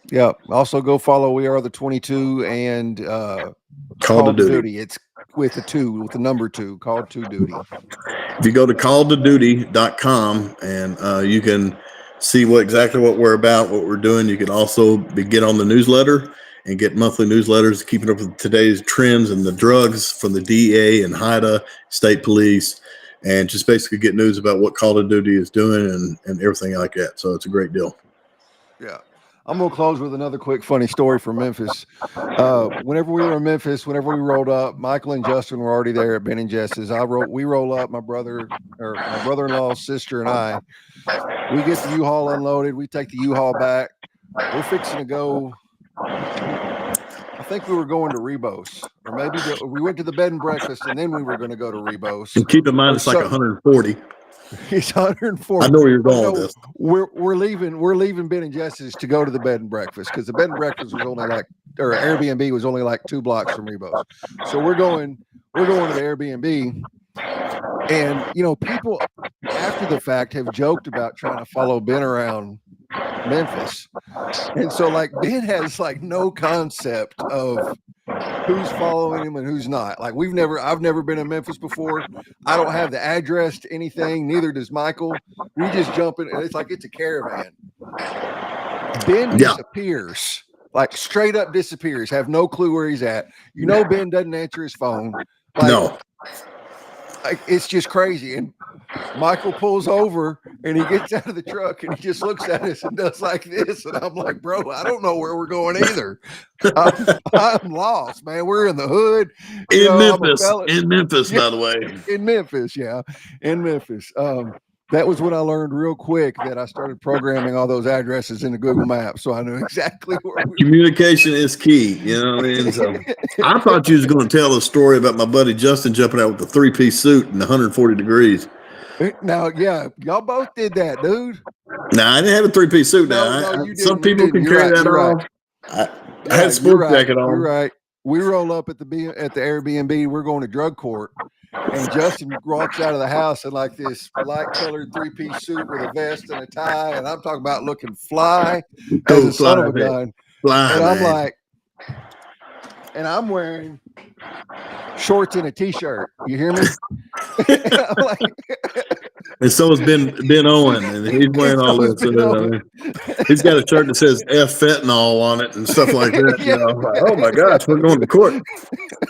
Yeah. Also go follow We Are the 22 and Call to Duty. It's with the number 2, Called to Duty. If you go to calltoduty.com and you can see exactly what we're about, what we're doing. You can also get on the newsletter and get monthly newsletters, keeping up with today's trends and the drugs from the DEA and HIDA, state police, and just basically get news about what Call of Duty is doing and everything like that. So it's a great deal. Yeah. I'm going to close with another quick funny story from Memphis. Whenever we were in Memphis, whenever we rolled up, Michael and Justin were already there at Ben and Jess's. We roll up, my brother-in-law's sister and I. We get the U-Haul unloaded. We take the U-Haul back. We're fixing to go. I think we were going to Rebos, or maybe we went to the bed and breakfast, and then we were going to go to Rebos. And keep in mind, it's like 140. He's 140. I know where you're But going with no, this. we're leaving Ben and Jess's to go to the bed and breakfast because the bed and breakfast was only like, or Airbnb was only like 2 blocks from Rebo's. So we're going to the Airbnb, and you know, people after the fact have joked about trying to follow Ben around Memphis, and so like Ben has like no concept of who's following him and who's not. Like I've never been in Memphis before. I don't have the address to anything. Neither does Michael. We just jump in. It's like it's a caravan. Ben disappears, like straight up disappears. Have no clue where he's at. You know, Ben doesn't answer his phone. Like, No. Like, it's just crazy. And Michael pulls over and he gets out of the truck and he just looks at us and does like this. And I'm like, bro, I don't know where we're going either. I'm lost, man. We're in the hood. In Memphis, yeah, by the way. In Memphis, yeah. In Memphis. That was when I learned real quick that I started programming all those addresses into Google Maps. So I knew exactly where we were. Communication is key. You know what I mean? So I thought you was going to tell a story about my buddy Justin jumping out with a 3-piece suit in 140 degrees. Now, yeah, y'all both did that, dude. No, I didn't have a 3-piece suit. No, you didn't. Some people can carry that off. I had a sports jacket on. You're right. We roll up at the Airbnb. We're going to drug court, and Justin walks out of the house in like this light-colored 3-piece suit with a vest and a tie, and I'm talking about looking fly as a son of a gun. And I'm like, and I'm wearing shorts and a t-shirt. You hear me? And so has Ben Owen, and he's wearing all this. He's got a shirt that says F fentanyl on it and stuff like that. Yeah. You know, like, oh my gosh, we're going to court.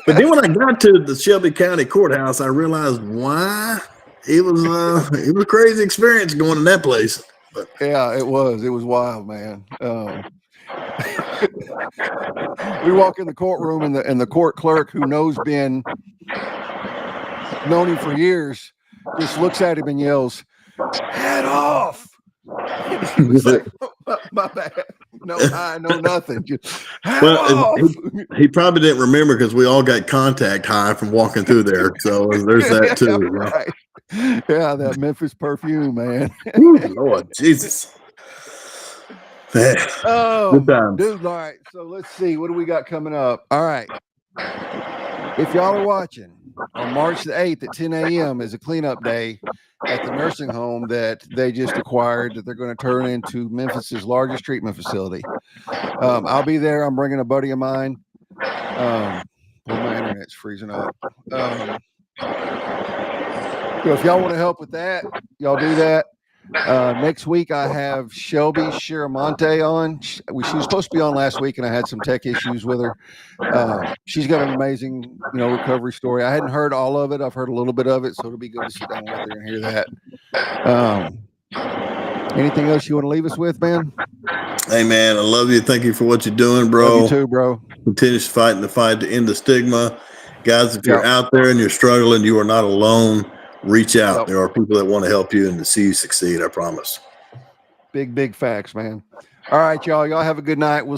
But then when I got to the Shelby County Courthouse, I realized why it was a crazy experience going to that place. But yeah, it was wild, man. We walk in the courtroom, and the court clerk, who knows Ben, known him for years, just looks at him and yells, "Head off!" He was like, my bad. No hi, no nothing. Just, he probably didn't remember because we all got contact high from walking through there. So there's that too. Right. Yeah, that Memphis perfume, man. Ooh, Lord Jesus. Man, good times. Dude, all right. So let's see. What do we got coming up? All right. If y'all are watching, on March the 8th at 10 a.m. is a cleanup day at the nursing home that they just acquired that they're going to turn into Memphis's largest treatment facility. I'll be there. I'm bringing a buddy of mine. Well, my internet's freezing up. So if y'all want to help with that, y'all do that. Next week I have Shelby Shiramonte on. She was supposed to be on last week, and I had some tech issues with her. She's got an amazing, recovery story. I hadn't heard all of it. I've heard a little bit of it, so it'll be good to sit down with her and hear that. Anything else you want to leave us with, man? Hey, man, I love you. Thank you for what you're doing, bro. Love you too, bro. Continue fighting the fight to end the stigma. Guys, if you're out there and you're struggling, you are not alone. Reach out. Yep. There are people that want to help you and to see you succeed. I promise. Big facts, man. All right, y'all. Y'all have a good night. We'll